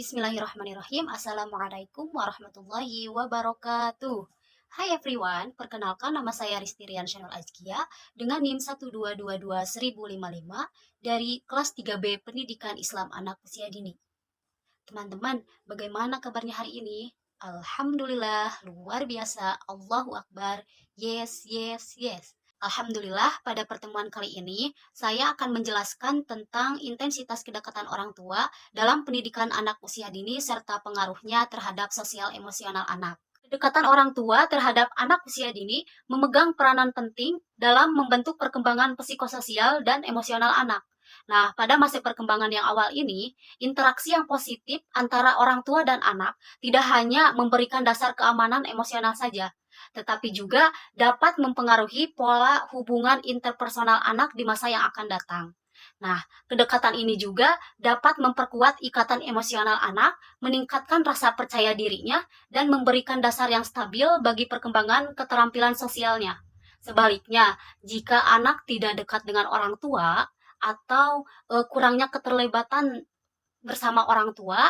Bismillahirrahmanirrahim. Assalamualaikum warahmatullahi wabarakatuh. Hai everyone, perkenalkan nama saya Ristirian Channel Azkia dengan NIM 1222055 dari kelas 3B Pendidikan Islam Anak Usia Dini. Teman-teman, bagaimana kabarnya hari ini? Alhamdulillah, luar biasa. Allahu Akbar. Yes, yes, yes. Alhamdulillah, pada pertemuan kali ini saya akan menjelaskan tentang intensitas kedekatan orang tua dalam pendidikan anak usia dini serta pengaruhnya terhadap sosial emosional anak. Kedekatan orang tua terhadap anak usia dini memegang peranan penting dalam membentuk perkembangan psikososial dan emosional anak. Nah, pada masa perkembangan yang awal ini, interaksi yang positif antara orang tua dan anak tidak hanya memberikan dasar keamanan emosional saja, tetapi juga dapat mempengaruhi pola hubungan interpersonal anak di masa yang akan datang. Nah, kedekatan ini juga dapat memperkuat ikatan emosional anak, meningkatkan rasa percaya dirinya, dan memberikan dasar yang stabil bagi perkembangan keterampilan sosialnya. Sebaliknya, jika anak tidak dekat dengan orang tua atau kurangnya keterlibatan bersama orang tua,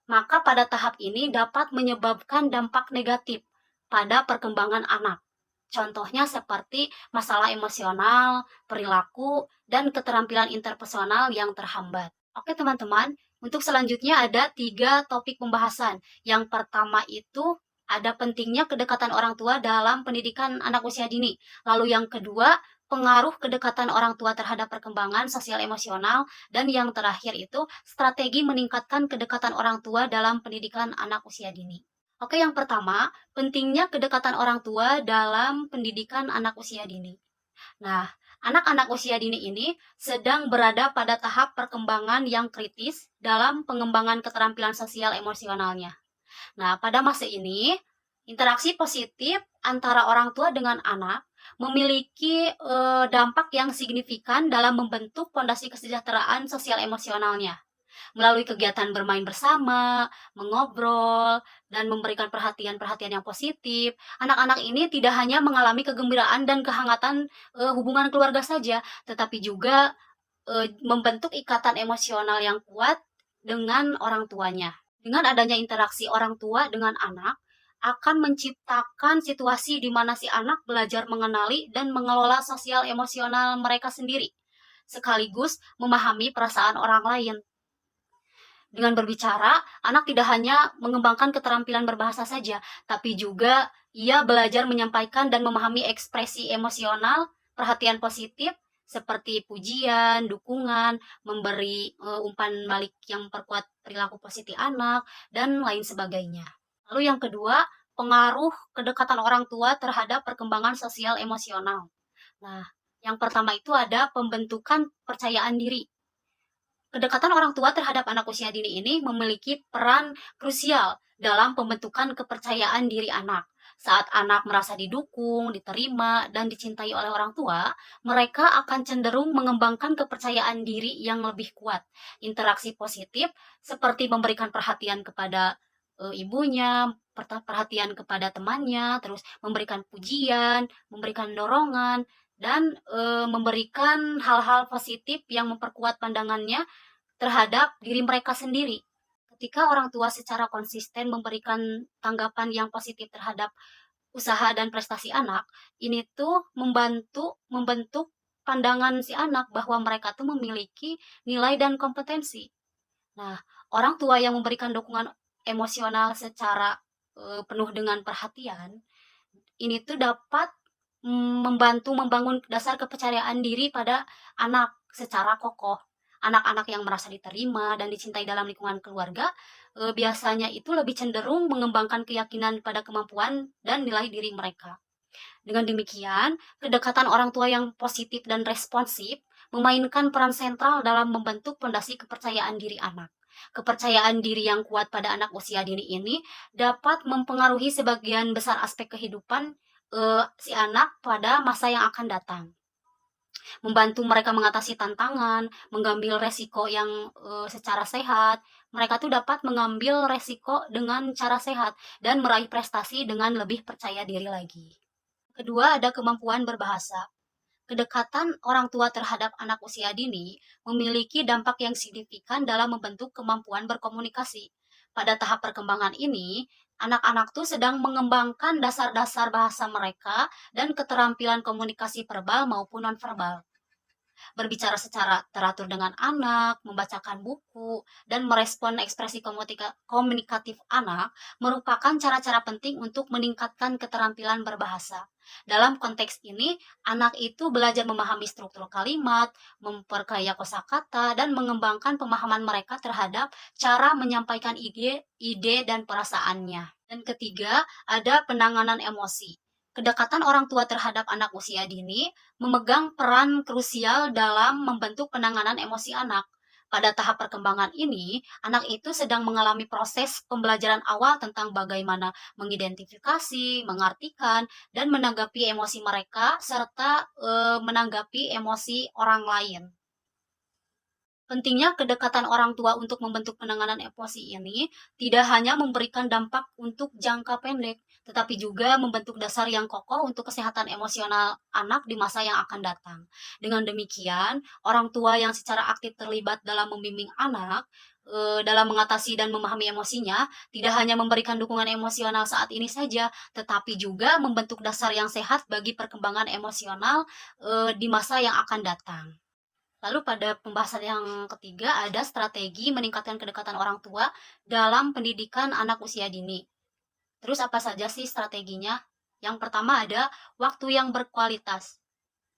maka pada tahap ini dapat menyebabkan dampak negatif pada perkembangan anak. Contohnya seperti masalah emosional, perilaku, dan keterampilan interpersonal yang terhambat. Oke teman-teman, untuk selanjutnya ada 3 topik pembahasan. Yang pertama itu ada pentingnya kedekatan orang tua dalam pendidikan anak usia dini. Lalu yang kedua, pengaruh kedekatan orang tua terhadap perkembangan sosial emosional. Dan yang terakhir itu, strategi meningkatkan kedekatan orang tua dalam pendidikan anak usia dini. Oke, yang pertama, pentingnya kedekatan orang tua dalam pendidikan anak usia dini. Nah, anak-anak usia dini ini sedang berada pada tahap perkembangan yang kritis dalam pengembangan keterampilan sosial emosionalnya. Nah, pada masa ini, interaksi positif antara orang tua dengan anak memiliki dampak yang signifikan dalam membentuk fondasi kesejahteraan sosial emosionalnya. Melalui kegiatan bermain bersama, mengobrol, dan memberikan perhatian-perhatian yang positif, anak-anak ini tidak hanya mengalami kegembiraan dan kehangatan hubungan keluarga saja, tetapi juga membentuk ikatan emosional yang kuat dengan orang tuanya. Dengan adanya interaksi orang tua dengan anak, akan menciptakan situasi di mana si anak belajar mengenali dan mengelola sosial emosional mereka sendiri, sekaligus memahami perasaan orang lain. Dengan berbicara, anak tidak hanya mengembangkan keterampilan berbahasa saja, tapi juga ia belajar menyampaikan dan memahami ekspresi emosional, perhatian positif, seperti pujian, dukungan, memberi umpan balik yang memperkuat perilaku positif anak, dan lain sebagainya. Lalu yang kedua, pengaruh kedekatan orang tua terhadap perkembangan sosial emosional. Nah, yang pertama itu ada pembentukan percayaan diri. Kedekatan orang tua terhadap anak usia dini ini memiliki peran krusial dalam pembentukan kepercayaan diri anak. Saat anak merasa didukung, diterima, dan dicintai oleh orang tua, mereka akan cenderung mengembangkan kepercayaan diri yang lebih kuat. Interaksi positif seperti memberikan perhatian kepada ibunya, perhatian kepada temannya, terus memberikan pujian, memberikan dorongan, dan memberikan hal-hal positif yang memperkuat pandangannya terhadap diri mereka sendiri. Ketika orang tua secara konsisten memberikan tanggapan yang positif terhadap usaha dan prestasi anak, ini tuh membantu membentuk pandangan si anak bahwa mereka tuh memiliki nilai dan kompetensi. Nah, orang tua yang memberikan dukungan emosional secara penuh dengan perhatian, ini tuh dapat membantu membangun dasar kepercayaan diri pada anak secara kokoh. Anak-anak yang merasa diterima dan dicintai dalam lingkungan keluarga biasanya itu lebih cenderung mengembangkan keyakinan pada kemampuan dan nilai diri mereka. Dengan demikian, kedekatan orang tua yang positif dan responsif memainkan peran sentral dalam membentuk fondasi kepercayaan diri anak. Kepercayaan diri yang kuat pada anak usia dini ini dapat mempengaruhi sebagian besar aspek kehidupan si anak pada masa yang akan datang. Membantu mereka mengatasi tantangan, mengambil resiko yang secara sehat. Mereka tuh dapat mengambil resiko dengan cara sehat dan meraih prestasi dengan lebih percaya diri lagi. Kedua, ada kemampuan berbahasa. Kedekatan orang tua terhadap anak usia dini memiliki dampak yang signifikan dalam membentuk kemampuan berkomunikasi. Pada tahap perkembangan ini, anak-anak tuh sedang mengembangkan dasar-dasar bahasa mereka dan keterampilan komunikasi verbal maupun nonverbal. Berbicara secara teratur dengan anak, membacakan buku, dan merespon ekspresi komunikatif anak merupakan cara-cara penting untuk meningkatkan keterampilan berbahasa. Dalam konteks ini, anak itu belajar memahami struktur kalimat, memperkaya kosakata, dan mengembangkan pemahaman mereka terhadap cara menyampaikan ide dan perasaannya. Dan ketiga, ada penanganan emosi. Kedekatan orang tua terhadap anak usia dini memegang peran krusial dalam membentuk penanganan emosi anak. Pada tahap perkembangan ini, anak itu sedang mengalami proses pembelajaran awal tentang bagaimana mengidentifikasi, mengartikan, dan menanggapi emosi mereka, serta menanggapi emosi orang lain. Pentingnya kedekatan orang tua untuk membentuk penanganan emosi ini tidak hanya memberikan dampak untuk jangka pendek, tetapi juga membentuk dasar yang kokoh untuk kesehatan emosional anak di masa yang akan datang. Dengan demikian, orang tua yang secara aktif terlibat dalam membimbing anak, dalam mengatasi dan memahami emosinya, tidak hanya memberikan dukungan emosional saat ini saja, tetapi juga membentuk dasar yang sehat bagi perkembangan emosional di masa yang akan datang. Lalu pada pembahasan yang ketiga ada strategi meningkatkan kedekatan orang tua dalam pendidikan anak usia dini. Terus apa saja sih strateginya? Yang pertama ada waktu yang berkualitas.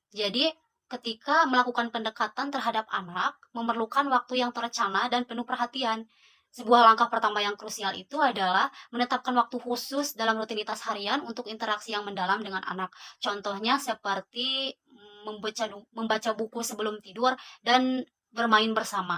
Jadi ketika melakukan pendekatan terhadap anak, memerlukan waktu yang terencana dan penuh perhatian. Sebuah langkah pertama yang krusial itu adalah menetapkan waktu khusus dalam rutinitas harian untuk interaksi yang mendalam dengan anak. Contohnya seperti membaca buku sebelum tidur dan bermain bersama.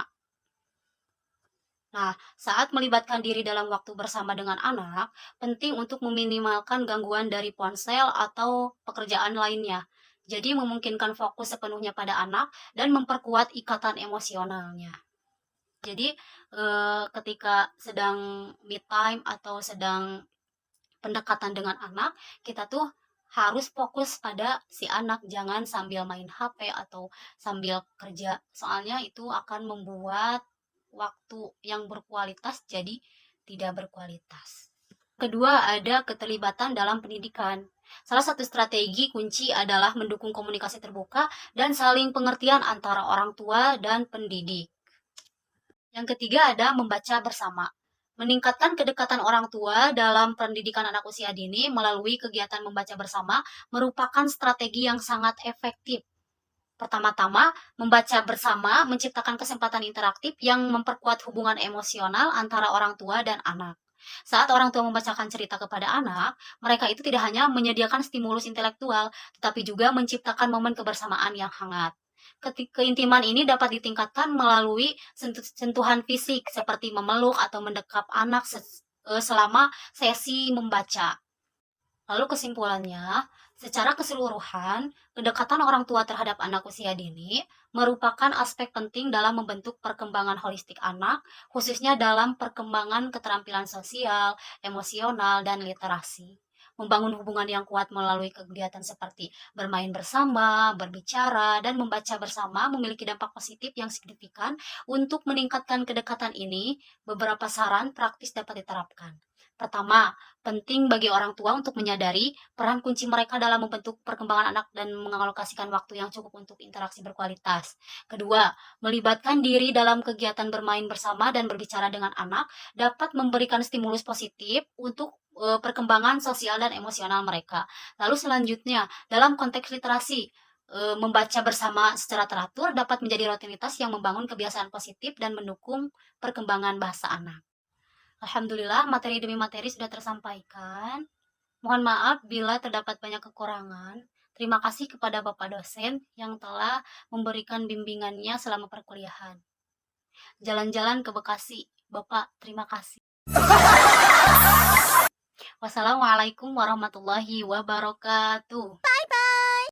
Nah, saat melibatkan diri dalam waktu bersama dengan anak, penting untuk meminimalkan gangguan dari ponsel atau pekerjaan lainnya. Jadi memungkinkan fokus sepenuhnya pada anak dan memperkuat ikatan emosionalnya. Jadi ketika sedang me time atau sedang pendekatan dengan anak, kita tuh harus fokus pada si anak, jangan sambil main HP atau sambil kerja. Soalnya itu akan membuat waktu yang berkualitas jadi tidak berkualitas. Kedua, ada keterlibatan dalam pendidikan. Salah satu strategi kunci adalah mendukung komunikasi terbuka dan saling pengertian antara orang tua dan pendidik. Yang ketiga ada membaca bersama. Meningkatkan kedekatan orang tua dalam pendidikan anak usia dini melalui kegiatan membaca bersama merupakan strategi yang sangat efektif. Pertama-tama, membaca bersama menciptakan kesempatan interaktif yang memperkuat hubungan emosional antara orang tua dan anak. Saat orang tua membacakan cerita kepada anak, mereka itu tidak hanya menyediakan stimulus intelektual, tetapi juga menciptakan momen kebersamaan yang hangat. Keintiman ini dapat ditingkatkan melalui sentuhan fisik seperti memeluk atau mendekap anak selama sesi membaca. Lalu kesimpulannya, secara keseluruhan, kedekatan orang tua terhadap anak usia dini merupakan aspek penting dalam membentuk perkembangan holistik anak, khususnya dalam perkembangan keterampilan sosial, emosional, dan literasi. Membangun hubungan yang kuat melalui kegiatan seperti bermain bersama, berbicara, dan membaca bersama memiliki dampak positif yang signifikan. Untuk meningkatkan kedekatan ini, beberapa saran praktis dapat diterapkan. Pertama, penting bagi orang tua untuk menyadari peran kunci mereka dalam membentuk perkembangan anak dan mengalokasikan waktu yang cukup untuk interaksi berkualitas. Kedua, melibatkan diri dalam kegiatan bermain bersama dan berbicara dengan anak dapat memberikan stimulus positif untuk perkembangan sosial dan emosional mereka. Lalu selanjutnya, dalam konteks literasi, membaca bersama secara teratur dapat menjadi rutinitas yang membangun kebiasaan positif dan mendukung perkembangan bahasa anak. Alhamdulillah, materi demi materi sudah tersampaikan. Mohon maaf bila terdapat banyak kekurangan. Terima kasih kepada Bapak dosen yang telah memberikan bimbingannya selama perkuliahan. Jalan-jalan ke Bekasi. Bapak, terima kasih. Wassalamualaikum warahmatullahi wabarakatuh.